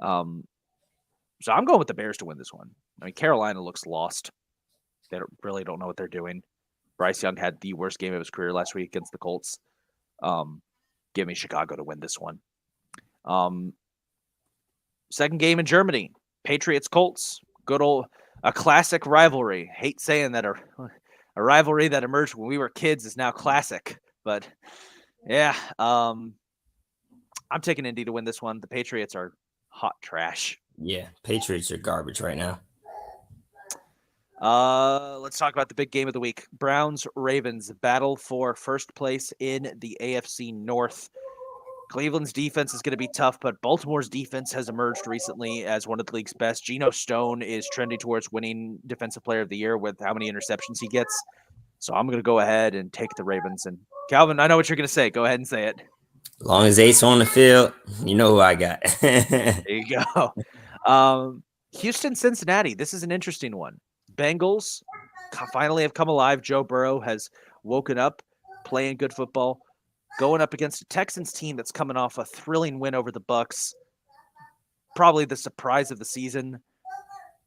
So I'm going with the Bears to win this one. I mean, Carolina looks lost. They really don't know what they're doing. Bryce Young had the worst game of his career last week against the Colts. Give me Chicago to win this one. Second game in Germany, Patriots Colts. Good old a classic rivalry. Hate saying that a rivalry that emerged when we were kids is now classic, but yeah, I'm taking Indy to win this one. The Patriots are hot trash. Yeah, Patriots are garbage right now. Let's talk about the big game of the week. Browns Ravens battle for first place in the AFC North. Cleveland's defense is going to be tough, but Baltimore's defense has emerged recently as one of the league's best. Geno Stone is trending towards winning Defensive Player of the Year with how many interceptions he gets. So I'm going to go ahead and take the Ravens. And Calvin, I know what you're going to say. Go ahead and say it. As long as Ace on the field, you know who I got. There you go. Houston, Cincinnati. This is an interesting one. Bengals finally have come alive. Joe Burrow has woken up, playing good football, going up against a Texans team that's coming off a thrilling win over the Bucs. Probably the surprise of the season.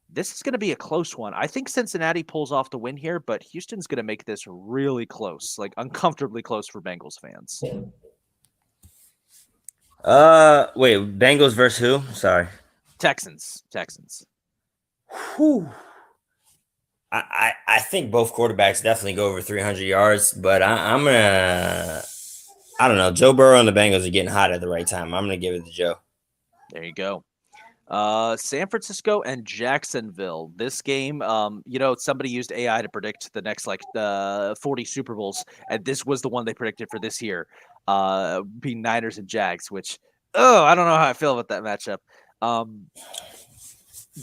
This is going to be a close one. I think Cincinnati pulls off the win here, but Houston's going to make this really close, like uncomfortably close for Bengals fans. Wait, Bengals versus who? Sorry. Texans. Whew. I think both quarterbacks definitely go over 300 yards, but I'm gonna. I don't know. Joe Burrow and the Bengals are getting hot at the right time. I'm gonna give it to Joe. There you go. San Francisco and Jacksonville. This game, somebody used AI to predict the next 40 Super Bowls, and this was the one they predicted for this year, being Niners and Jags. Which, I don't know how I feel about that matchup.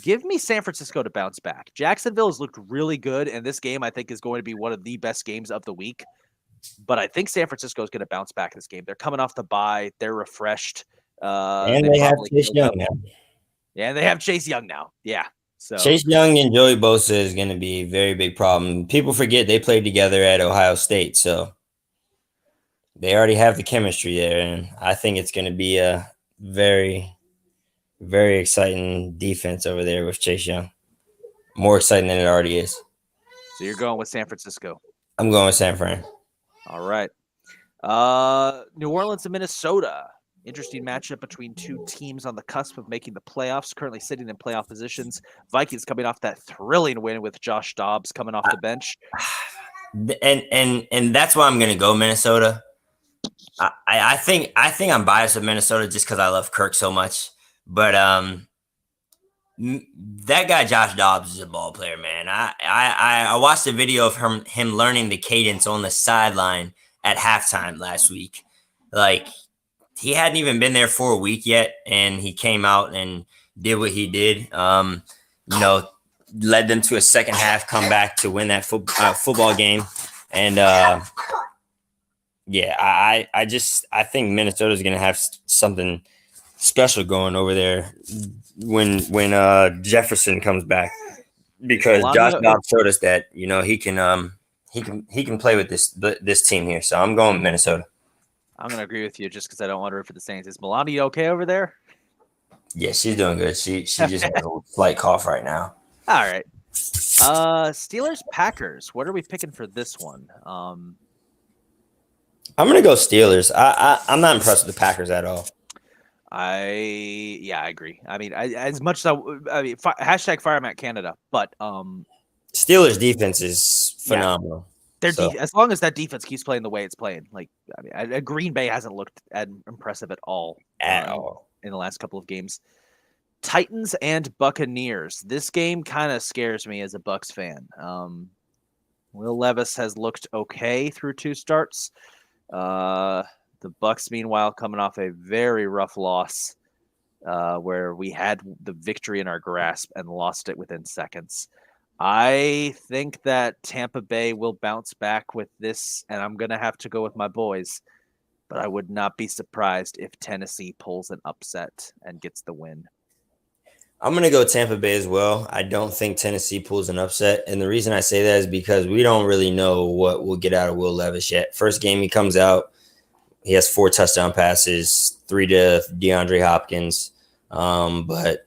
Give me San Francisco to bounce back. Jacksonville has looked really good, and this game I think is going to be one of the best games of the week. But I think San Francisco is going to bounce back this game. They're coming off the bye. They're refreshed. And they have Chase Young now. Yeah, and they have Chase Young now. Yeah. So Chase Young and Joey Bosa is going to be a very big problem. People forget they played together at Ohio State, so they already have the chemistry there, and I think it's going to be a very, very exciting defense over there with Chase Young. More exciting than it already is. So you're going with San Francisco. I'm going with San Fran. All right. New Orleans and Minnesota. Interesting matchup between two teams on the cusp of making the playoffs, currently sitting in playoff positions. Vikings coming off that thrilling win with Josh Dobbs coming off the bench. And that's why I'm going to go Minnesota. I think I'm biased with Minnesota just because I love Kirk so much. But that guy Josh Dobbs is a ball player, man. I watched a video of him learning the cadence on the sideline at halftime last week. Like, he hadn't even been there for a week yet, and he came out and did what he did. Led them to a second half comeback to win that football game. And I think Minnesota's going to have something special going over there when Jefferson comes back, because Josh Dobbs showed us that he can play with this team here. So I'm going with Minnesota. I'm going to agree with you just because I don't want to root for the Saints. Is Melania okay over there? Yeah, she's doing good. She just has a slight cough right now. All right. Steelers Packers. What are we picking for this one? I'm going to go Steelers. I'm not impressed with the Packers at all. I agree. I mean, as much as hashtag fire Matt Canada, but Steelers defense is phenomenal. As long as that defense keeps playing the way it's playing, Green Bay hasn't looked impressive at all in the last couple of games. Titans and Buccaneers. This game kind of scares me as a Bucs fan. Will Levis has looked okay through 2 starts. The Bucs, meanwhile, coming off a very rough loss where we had the victory in our grasp and lost it within seconds. I think that Tampa Bay will bounce back with this, and I'm going to have to go with my boys, but I would not be surprised if Tennessee pulls an upset and gets the win. I'm going to go Tampa Bay as well. I don't think Tennessee pulls an upset, and the reason I say that is because we don't really know what we'll get out of Will Levis yet. First game he comes out, he has 4 touchdown passes, 3 to DeAndre Hopkins, but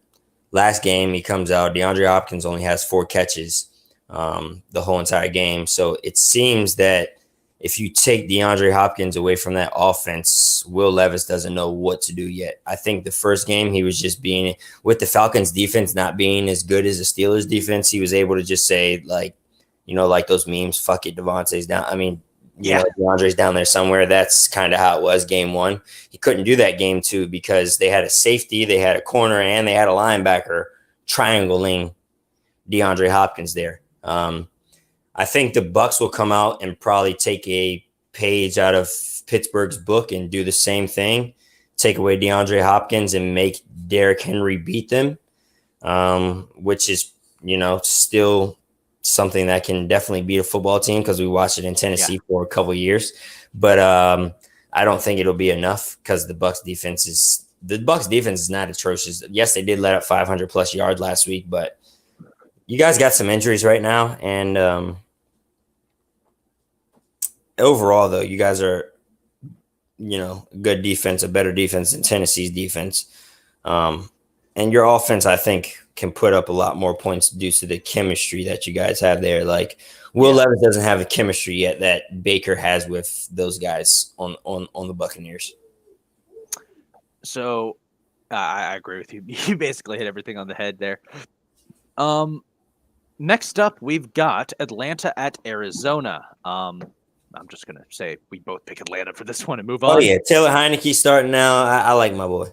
last game he comes out, DeAndre Hopkins only has 4 catches the whole entire game. So it seems that if you take DeAndre Hopkins away from that offense, Will Levis doesn't know what to do yet. I think the first game he was just being, with the Falcons defense not being as good as the Steelers defense, he was able to just say, like those memes, fuck it, Devontae's down. I mean, DeAndre's down there somewhere. That's kind of how it was game 1. He couldn't do that game 2 because they had a safety, they had a corner, and they had a linebacker triangling DeAndre Hopkins there. I think the Bucs will come out and probably take a page out of Pittsburgh's book and do the same thing, take away DeAndre Hopkins and make Derrick Henry beat them, which is, still something that can definitely beat a football team because we watched it in Tennessee for a couple of years. But I don't think it'll be enough because the Bucs defense is not atrocious. Yes, they did let up 500 plus yards last week, but you guys got some injuries right now. And overall, though, you guys are, good defense, a better defense than Tennessee's defense. And your offense, I think, can put up a lot more points due to the chemistry that you guys have there. Like, Will Levis doesn't have the chemistry yet that Baker has with those guys on the Buccaneers. So I agree with you. You basically hit everything on the head there. Next up, we've got Atlanta at Arizona. I'm just going to say we both pick Atlanta for this one and move on. Oh, yeah. Taylor Heineke starting now. I like my boy.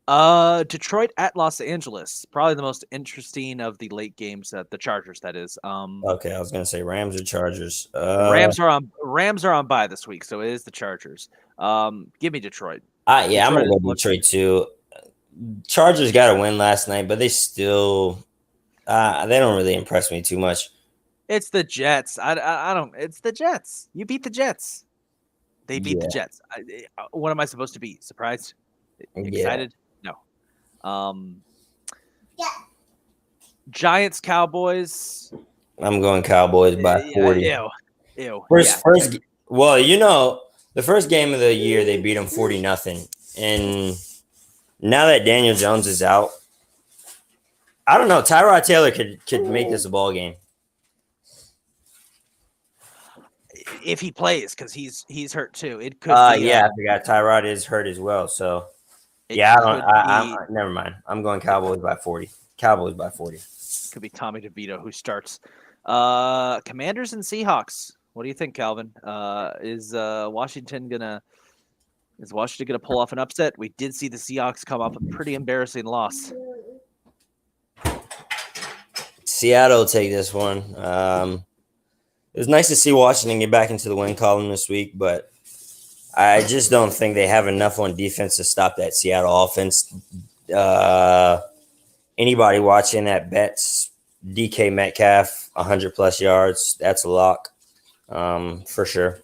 Detroit at Los Angeles, probably the most interesting of the late games. The Chargers, that is. Okay, I was gonna say Rams or Chargers. Rams are on bye this week, so it is the Chargers. Give me Detroit. I'm gonna go Detroit too. Chargers got a win last night, but they still they don't really impress me too much. It's the Jets. I don't. It's the Jets. You beat the Jets. They beat the Jets. What am I supposed to be? Surprised? Excited? No. Giants, Cowboys. I'm going Cowboys by 40. Ew. First. Well, the first game of the year they beat them 40-0, and now that Daniel Jones is out, I don't know. Tyrod Taylor could make this a ball game. if he plays, because he's hurt too. It could be. Yeah, I forgot Tyrod is hurt as well. So It yeah, I don't. could I'm be never mind. I'm going Cowboys by 40. Cowboys by 40. could be Tommy DeVito who starts. Commanders and Seahawks. What do you think, Calvin? Is Washington gonna pull off an upset? We did see the Seahawks come up a pretty embarrassing loss. Seattle will take this one. It was nice to see Washington get back into the win column this week, but I just don't think they have enough on defense to stop that Seattle offense. Anybody watching that bets DK Metcalf 100+ yards, that's a lock for sure.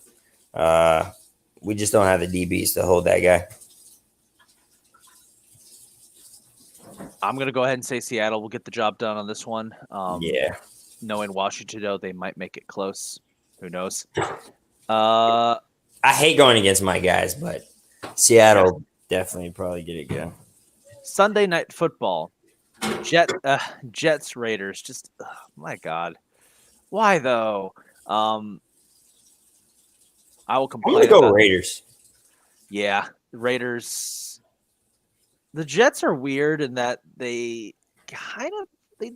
We just don't have the DBs to hold that guy. I'm going to go ahead and say Seattle will get the job done on this one. Yeah. Knowing Washington, though, they might make it close. Who knows? I hate going against my guys, but Seattle definitely probably get it good. Sunday Night Football. Jets Raiders. Just, my God. Why, though? I will complain. I'm going to go Raiders. Yeah, Raiders. The Jets are weird in that they kind of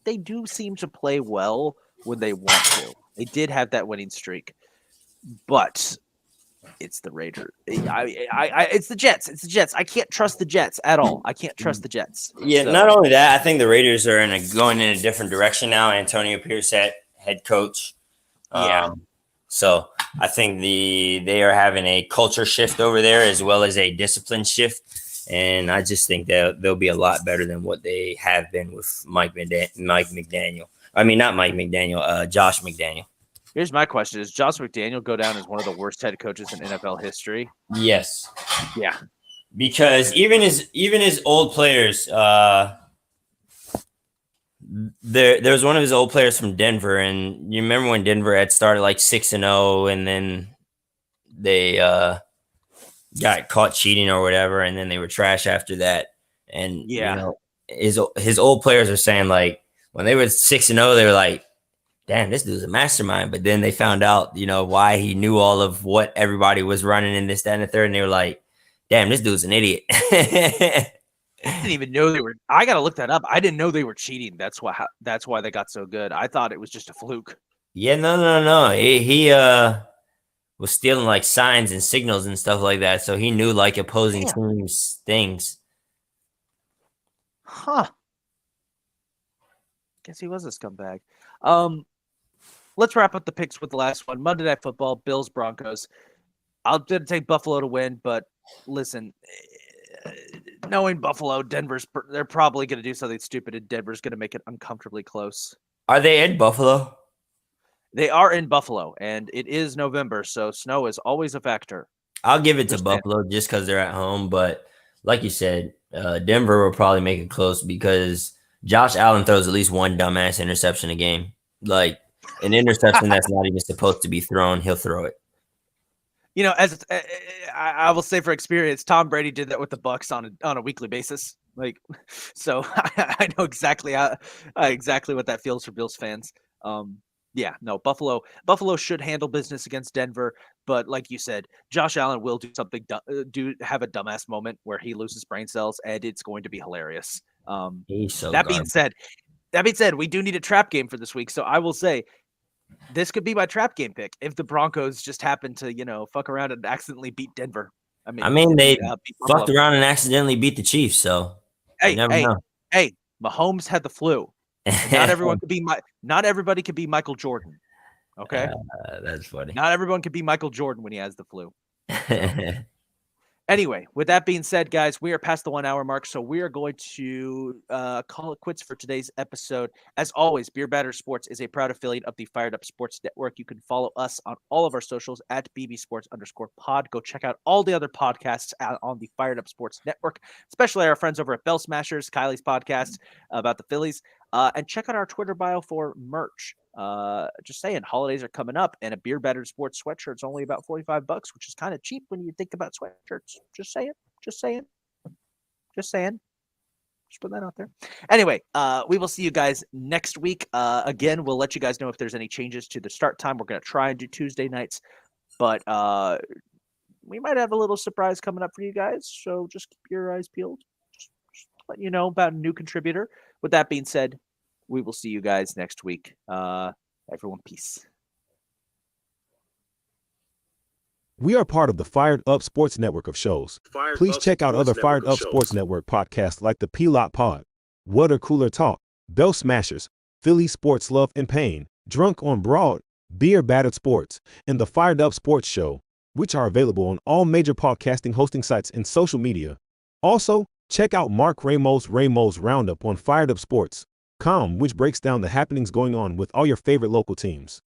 they do seem to play well when they want to. They did have that winning streak, but it's the Raiders. It's the Jets. It's the Jets. I can't trust the Jets at all. I can't trust the Jets. Yeah, So, not only that, I think the Raiders are going in a different direction now. Antonio Pierce head coach. Yeah. So I think they are having a culture shift over there as well as a discipline shift. And I just think they'll be a lot better than what they have been with Mike McDaniel. I mean, not Mike McDaniel, Josh McDaniel. Here's my question: does Josh McDaniel go down as one of the worst head coaches in NFL history? Yes. Yeah. Because even his old players, there was one of his old players from Denver, and you remember when Denver had started like 6-0, and then they got caught cheating or whatever, and then they were trash after that. And Yeah, his old players are saying like when they were 6-0, they were like, damn, this dude's a mastermind. But then they found out, why he knew all of what everybody was running in this, that, and the third. And they were like, damn, this dude's an idiot. I didn't even know they were. I got to look that up. I didn't know they were cheating. That's why they got so good. I thought it was just a fluke. Yeah, no. He was stealing like signs and signals and stuff like that. So he knew like opposing teams' things. Huh. Guess he was a scumbag. Let's wrap up the picks with the last one. Monday Night Football, Bills, Broncos. I'll take Buffalo to win, but listen, knowing Buffalo, they're probably going to do something stupid, and Denver's going to make it uncomfortably close. Are they in Buffalo? They are in Buffalo, and it is November, so snow is always a factor. I'll give it to Buffalo just because they're at home, but like you said, Denver will probably make it close because Josh Allen throws at least one dumbass interception a game. Like an interception that's not even supposed to be thrown, he'll throw it. As I will say for experience, Tom Brady did that with the Bucs on a weekly basis. Like, so I know exactly what that feels for Bills fans. Yeah, no, Buffalo should handle business against Denver, but like you said, Josh Allen will do something, have a dumbass moment where he loses brain cells, and it's going to be hilarious. He's so that being said, we do need a trap game for this week, so I will say this could be my trap game pick if the Broncos just happen to fuck around and accidentally beat Denver. I mean they fucked around and accidentally beat the Chiefs, so hey, Mahomes had the flu. Not everybody could be Michael Jordan. Okay, that's funny. Not everyone could be Michael Jordan when he has the flu. Anyway, with that being said, guys, we are past the 1 hour mark, so we are going to call it quits for today's episode. As always, Beer Batter Sports is a proud affiliate of the Fired Up Sports Network. You can follow us on all of our socials at @bbsports_pod. Go check out all the other podcasts on the Fired Up Sports Network, especially our friends over at Bell Smashers, Kylie's podcast about the Phillies. And check out our Twitter bio for merch. Just saying, holidays are coming up, and a Beer Battered Sports sweatshirt's only about $45, which is kind of cheap when you think about sweatshirts. Just saying. Just put that out there. Anyway, we will see you guys next week. Again, we'll let you guys know if there's any changes to the start time. We're going to try and do Tuesday nights. but we might have a little surprise coming up for you guys. So just keep your eyes peeled. Just let you know about a new contributor. With that being said, we will see you guys next week. Everyone, peace. We are part of the Fired Up Sports Network of shows. Please check out other Fired Up Sports Network podcasts like the P-Lot Pod, Water Cooler Talk, Bell Smashers, Philly Sports Love and Pain, Drunk on Broad, Beer Battered Sports, and the Fired Up Sports Show, which are available on all major podcasting hosting sites and social media. Also, check out Mark Ramos' Roundup on firedupsports.com, which breaks down the happenings going on with all your favorite local teams.